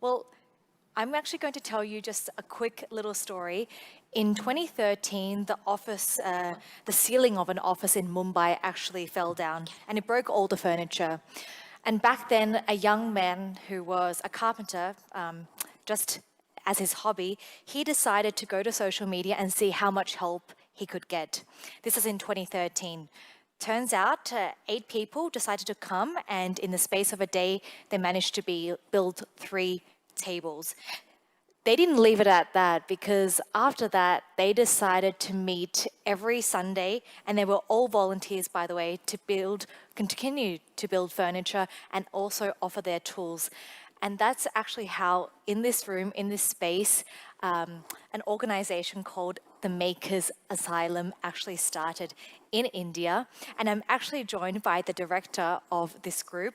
Well, I'm actually going to tell you just a quick little story. In 2013, the ceiling of an office in Mumbai actually fell down and it broke all the furniture. And back then, a young man who was a carpenter, just as his hobby, he decided to go to social media and see how much help he could get. This is in 2013. Turns out 8 people decided to come, and in the space of a day, they managed to build 3 tables. They didn't leave it at that, because after that, they decided to meet every Sunday, and they were all volunteers, by the way, to continue to build furniture and also offer their tools. And that's actually how, in this room, in this space, an organization called the Makers Asylum actually started in India. And I'm actually joined by the director of this group.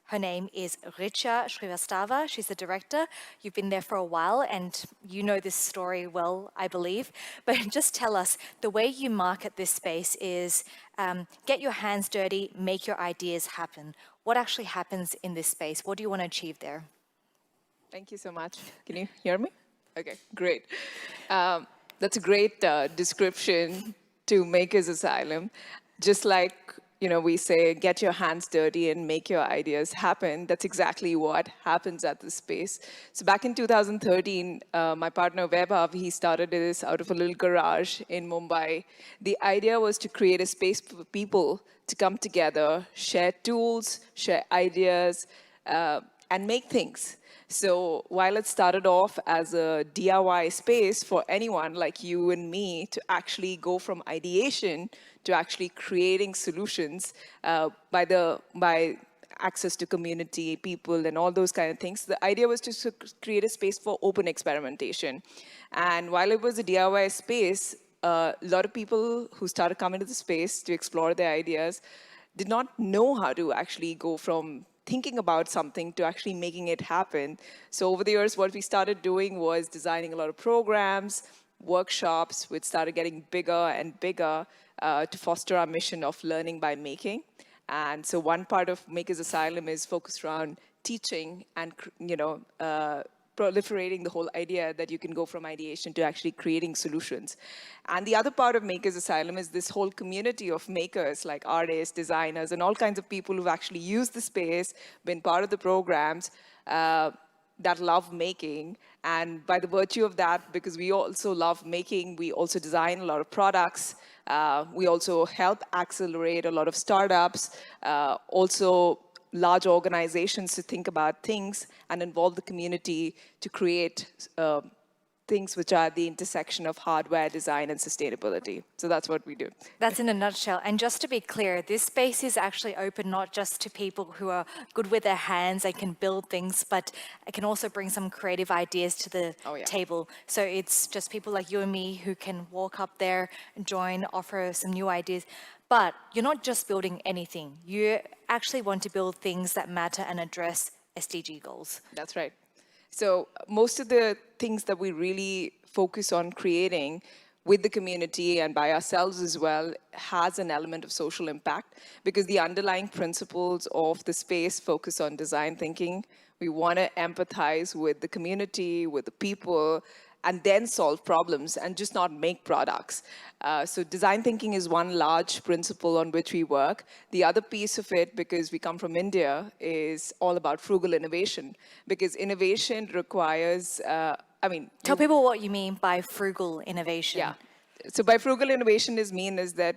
Her name is Richa Shrivastava. She's the director. You've been there for a while and you know this story well, I believe. But just tell us, the way you market this space is get your hands dirty, make your ideas happen. What actually happens in this space? What do you want to achieve there? Thank you so much. Can you hear me? Okay, great. That's a great description to Makers Asylum. Just like we say, get your hands dirty and make your ideas happen. That's exactly what happens at this space. So back in 2013, my partner Vaibhav, he started this out of a little garage in Mumbai. The idea was to create a space for people to come together, share tools, share ideas, and make things. So while it started off as a DIY space for anyone like you and me to actually go from ideation to actually creating solutions by access to community, people, and all those kind of things, the idea was to create a space for open experimentation. And while it was a DIY space, a lot of people who started coming to the space to explore their ideas did not know how to actually go from thinking about something to actually making it happen. So over the years, what we started doing was designing a lot of programs, workshops, which started getting bigger and bigger to foster our mission of learning by making. And so one part of Makers Asylum is focused around teaching and proliferating the whole idea that you can go from ideation to actually creating solutions. And the other part of Makers Asylum is this whole community of makers, like artists, designers, and all kinds of people who've actually used the space, been part of the programs, that love making. And by the virtue of that, because we also love making, we also design a lot of products. We also help accelerate a lot of startups, also large organizations to think about things and involve the community to create things which are the intersection of hardware, design, and sustainability. So that's what we do. That's in a nutshell. And just to be clear, this space is actually open not just to people who are good with their hands and can build things, but it can also bring some creative ideas to the table. So it's just people like you and me who can walk up there, join, offer some new ideas. But you're not just building anything. You actually want to build things that matter and address SDG goals. That's right. So most of the things that we really focus on creating with the community and by ourselves as well has an element of social impact, because the underlying principles of the space focus on design thinking. We want to empathize with the community, with the people, and then solve problems and just not make products. So design thinking is one large principle on which we work. The other piece of it, because we come from India, is all about frugal innovation, because innovation requires, Tell people what you mean by frugal innovation. Yeah. So by frugal innovation is that,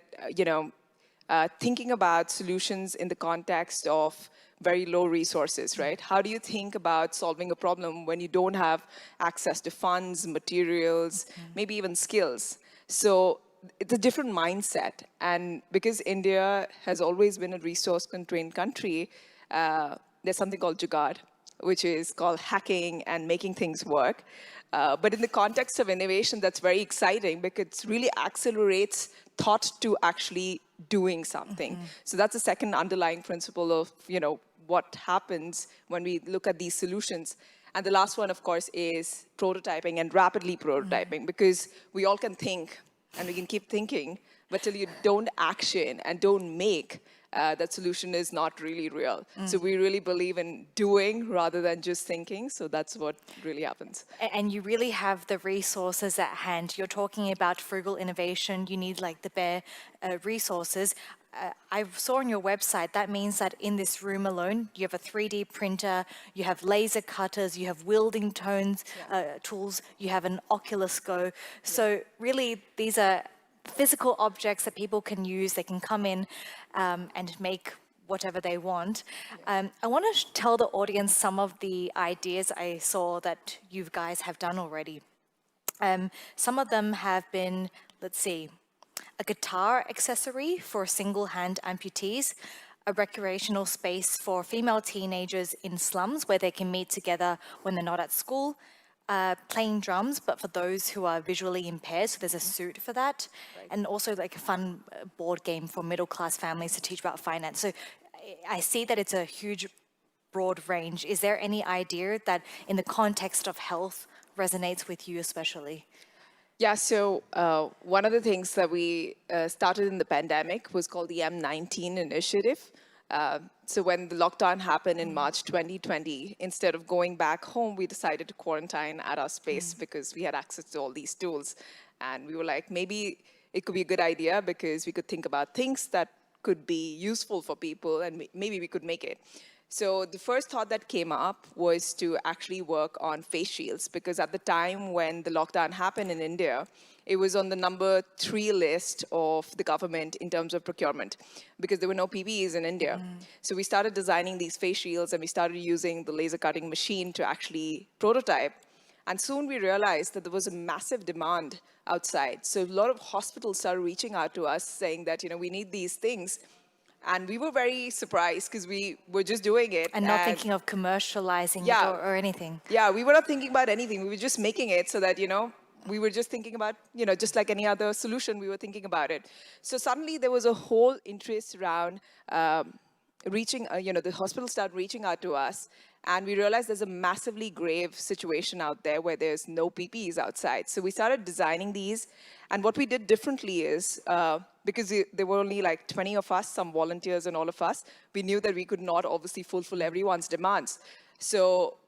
thinking about solutions in the context of very low resources, right? How do you think about solving a problem when you don't have access to funds, materials, maybe even skills? So it's a different mindset. And because India has always been a resource-constrained country, there's something called jugaad, which is called hacking and making things work. But in the context of innovation, that's very exciting because it really accelerates thought to actually doing something. So that's the second underlying principle of, what happens when we look at these solutions. And the last one, of course, is prototyping and rapidly prototyping, because we all can think and we can keep thinking, but till you don't action and don't make, that solution is not really real. So we really believe in doing rather than just thinking. So that's what really happens. And you really have the resources at hand. You're talking about frugal innovation. You need like the bare resources. I saw on your website, that means that in this room alone, you have a 3D printer, you have laser cutters, you have welding tools, you have an Oculus-Go. So really, these are physical objects that people can use. They can come in and make whatever they want. I want to tell the audience some of the ideas I saw that you guys have done already. Some of them have been, let's see, a guitar accessory for single-hand amputees, a recreational space for female teenagers in slums where they can meet together when they're not at school, playing drums, but for those who are visually impaired, so there's a suit for that, and also like a fun board game for middle-class families to teach about finance. So I see that it's a huge, broad range. Is there any idea that in the context of health resonates with you especially? Yeah, so one of the things that we started in the pandemic was called the M19 initiative. So when the lockdown happened in March 2020, instead of going back home, we decided to quarantine at our space because we had access to all these tools. And we were like, maybe it could be a good idea because we could think about things that could be useful for people and maybe we could make it. So the first thought that came up was to actually work on face shields, because at the time when the lockdown happened in India, it was on the number 3 list of the government in terms of procurement, because there were no PPEs in India. So we started designing these face shields and we started using the laser cutting machine to actually prototype. And soon we realized that there was a massive demand outside. So a lot of hospitals started reaching out to us saying that, we need these things. And we were very surprised because we were just doing it. And not thinking of commercializing it or anything. Yeah, we were not thinking about anything. We were just making it so that, we were just thinking about, just like any other solution, we were thinking about it. So suddenly there was a whole interest around the hospital started reaching out to us. And we realized there's a massively grave situation out there where there's no PPEs outside. So we started designing these. And what we did differently is, because there were only like 20 of us, some volunteers and all of us, we knew that we could not obviously fulfill everyone's demands. So,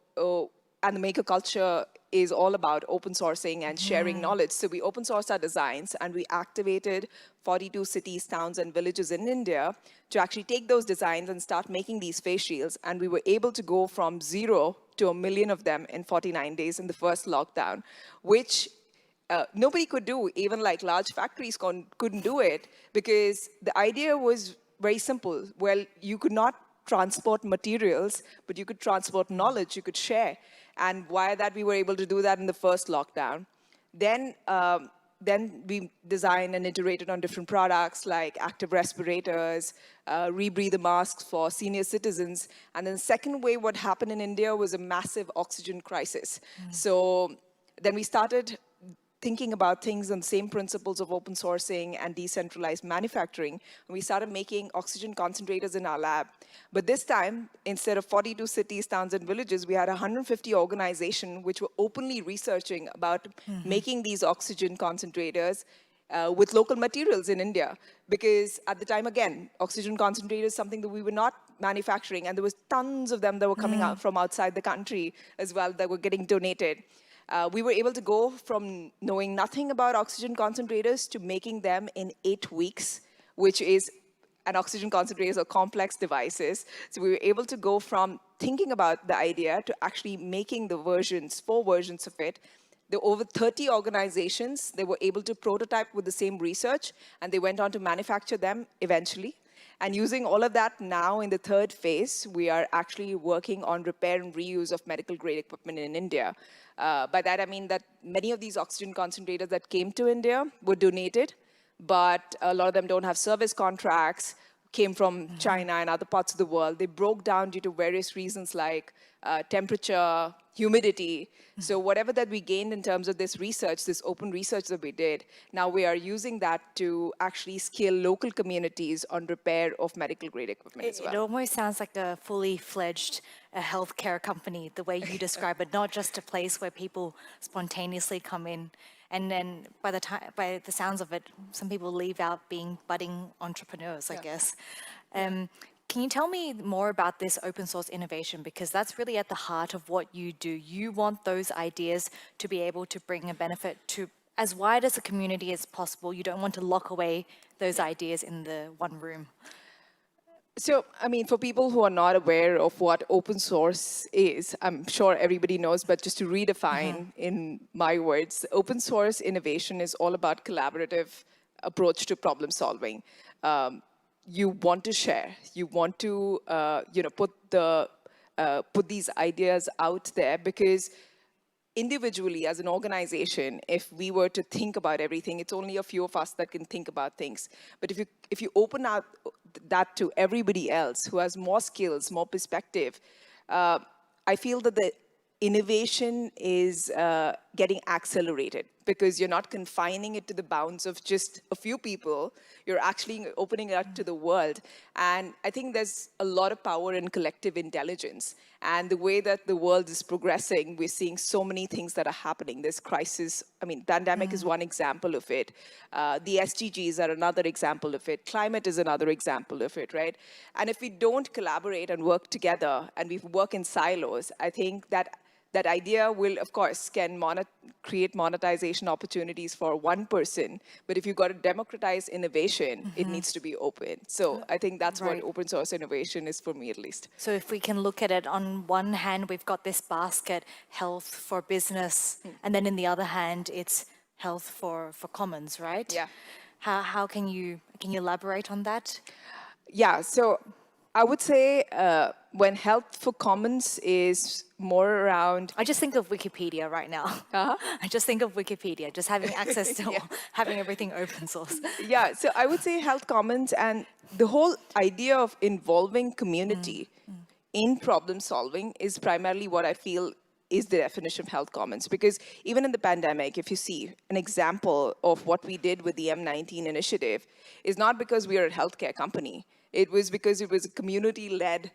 and the maker culture is all about open sourcing and sharing knowledge. So we open sourced our designs and we activated 42 cities, towns, and villages in India to actually take those designs and start making these face shields. And we were able to go from 0 to 1 million of them in 49 days in the first lockdown, which nobody could do. Even like large factories couldn't do it, because the idea was very simple. Well, you could not transport materials, but you could transport knowledge, you could share. And via that, we were able to do that in the first lockdown. Then we designed and iterated on different products like active respirators, rebreather masks for senior citizens. And then the second wave, what happened in India was a massive oxygen crisis. So then we started thinking about things on the same principles of open sourcing and decentralized manufacturing. And we started making oxygen concentrators in our lab. But this time, instead of 42 cities, towns, and villages, we had 150 organizations which were openly researching about making these oxygen concentrators with local materials in India. Because at the time, again, oxygen concentrators is something that we were not manufacturing, and there was tons of them that were coming out from outside the country as well that were getting donated. We were able to go from knowing nothing about oxygen concentrators to making them in 8 weeks, which is an oxygen concentrators are complex devices. So we were able to go from thinking about the idea to actually making the 4 versions of it. There were over 30 organizations. They were able to prototype with the same research, and they went on to manufacture them eventually. And using all of that now in the third phase, we are actually working on repair and reuse of medical grade equipment in India. By that, I mean that many of these oxygen concentrators that came to India were donated, but a lot of them don't have service contracts, came from China and other parts of the world. They broke down due to various reasons like temperature, humidity. So whatever that we gained in terms of this research, this open research that we did, now we are using that to actually scale local communities on repair of medical grade equipment as well. It almost sounds like a fully fledged healthcare company, the way you describe it, not just a place where people spontaneously come in. And then by the sounds of it, some people leave out being budding entrepreneurs, I guess. Can you tell me more about this open source innovation? Because that's really at the heart of what you do. You want those ideas to be able to bring a benefit to as wide as a community as possible. You don't want to lock away those ideas in the one room. So, I mean, for people who are not aware of what open source is, I'm sure everybody knows, but just to redefine in my words, open source innovation is all about collaborative approach to problem solving. You want to share, you want to, put these ideas out there because individually as an organization, if we were to think about everything, it's only a few of us that can think about things. But if you open up that to everybody else who has more skills, more perspective, I feel that the innovation is getting accelerated because you're not confining it to the bounds of just a few people. You're actually opening it up to the world. And I think there's a lot of power in collective intelligence. And the way that the world is progressing, we're seeing so many things that are happening. This crisis, I mean, pandemic is one example of it. The SDGs are another example of it. Climate is another example of it, right? And if we don't collaborate and work together and we work in silos, I think that idea will, of course, create monetization opportunities for one person. But if you've got to democratize innovation, it needs to be open. So I think that's what open source innovation is for me, at least. So if we can look at it, on one hand, we've got this basket, health for business, and then in the other hand, it's health for commons, right? Yeah. How can you elaborate on that? Yeah, so I would say when health for commons is more around... I just think of Wikipedia right now. I just think of Wikipedia, just having access to having everything open source. Yeah, so I would say health commons and the whole idea of involving community in problem solving is primarily what I feel is the definition of health commons. Because even in the pandemic, if you see an example of what we did with the M19 initiative, is not because we are a healthcare company. It was because it was a community-led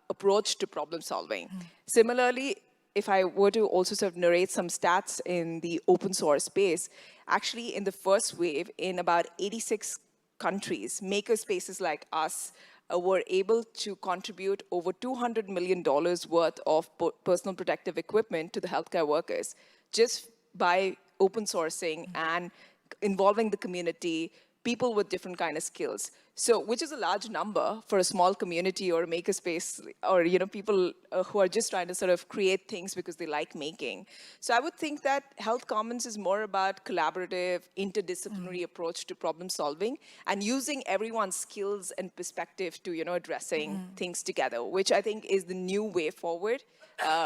approach to problem solving. Similarly, if I were to also sort of narrate some stats in the open source space, actually in the first wave, in about 86 countries, maker spaces like us were able to contribute over $200 million worth of personal protective equipment to the healthcare workers, just by open sourcing and involving the community, people with different kind of skills. So, which is a large number for a small community or a makerspace, or people who are just trying to sort of create things because they like making. So, I would think that health commons is more about collaborative, interdisciplinary approach to problem solving and using everyone's skills and perspective to addressing things together, which I think is the new way forward,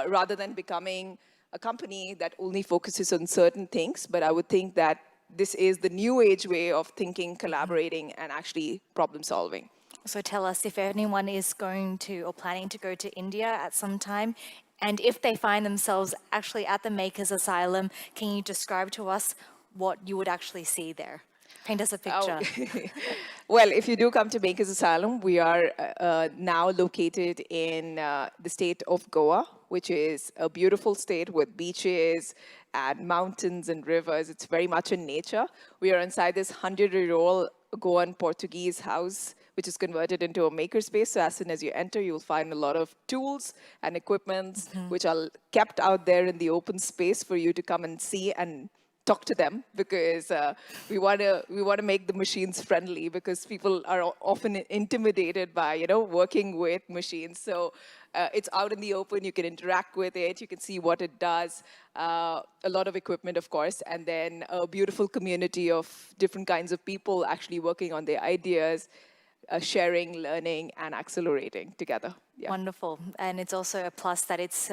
rather than becoming a company that only focuses on certain things. But I would think that this is the new age way of thinking, collaborating, and actually problem solving. So tell us if anyone is going to or planning to go to India at some time, and if they find themselves actually at the Makers Asylum, can you describe to us what you would actually see there? Paint us a picture. Well, if you do come to Makers Asylum, we are now located in the state of Goa, which is a beautiful state with beaches and mountains and rivers. It's very much in nature. We are inside this 100-year-old Goan Portuguese house, which is converted into a makerspace. So as soon as you enter, you'll find a lot of tools and equipments which are kept out there in the open space for you to come and see and talk to them, because we want to make the machines friendly, because people are often intimidated by working with machines. So it's out in the open. You can interact with it. You can see what it does. A lot of equipment, of course, and then a beautiful community of different kinds of people actually working on their ideas, sharing, learning, and accelerating together. Yeah. Wonderful. And it's also a plus that it's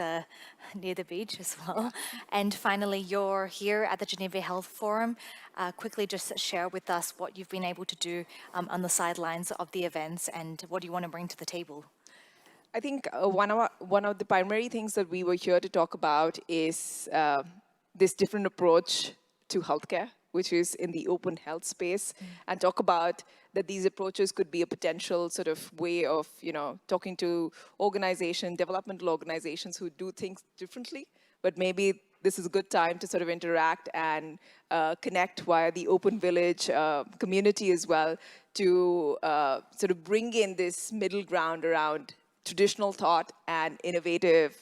near the beach as well. And finally, you're here at the Geneva Health Forum. Quickly just share with us what you've been able to do on the sidelines of the events, and what do you want to bring to the table? I think one of the primary things that we were here to talk about is this different approach to healthcare, which is in the open health space, and talk about that these approaches could be a potential sort of way of, talking to developmental organizations who do things differently, but maybe this is a good time to sort of interact and connect via the Open Village community as well to sort of bring in this middle ground around traditional thought and innovative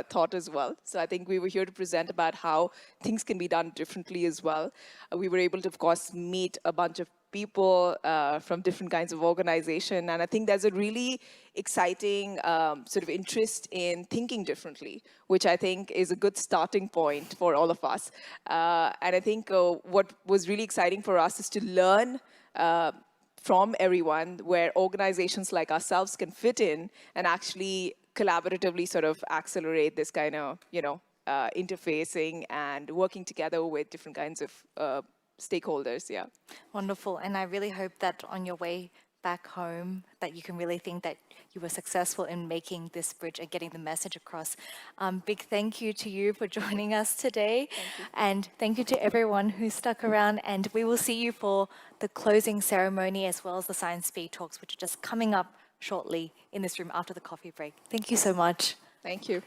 thought as well. So I think we were here to present about how things can be done differently as well. We were able to, of course, meet a bunch of people from different kinds of organization. And I think there's a really exciting sort of interest in thinking differently, which I think is a good starting point for all of us. And I think what was really exciting for us is to learn from everyone, where organizations like ourselves can fit in and actually collaboratively sort of accelerate this kind of, interfacing and working together with different kinds of stakeholders, yeah. Wonderful. And I really hope that on your way back home, that you can really think that you were successful in making this bridge and getting the message across. Big thank you to you for joining us today. And thank you to everyone who stuck around. And we will see you for the closing ceremony as well as the science speed talks, which are just coming up shortly in this room after the coffee break. Thank you so much. Thank you.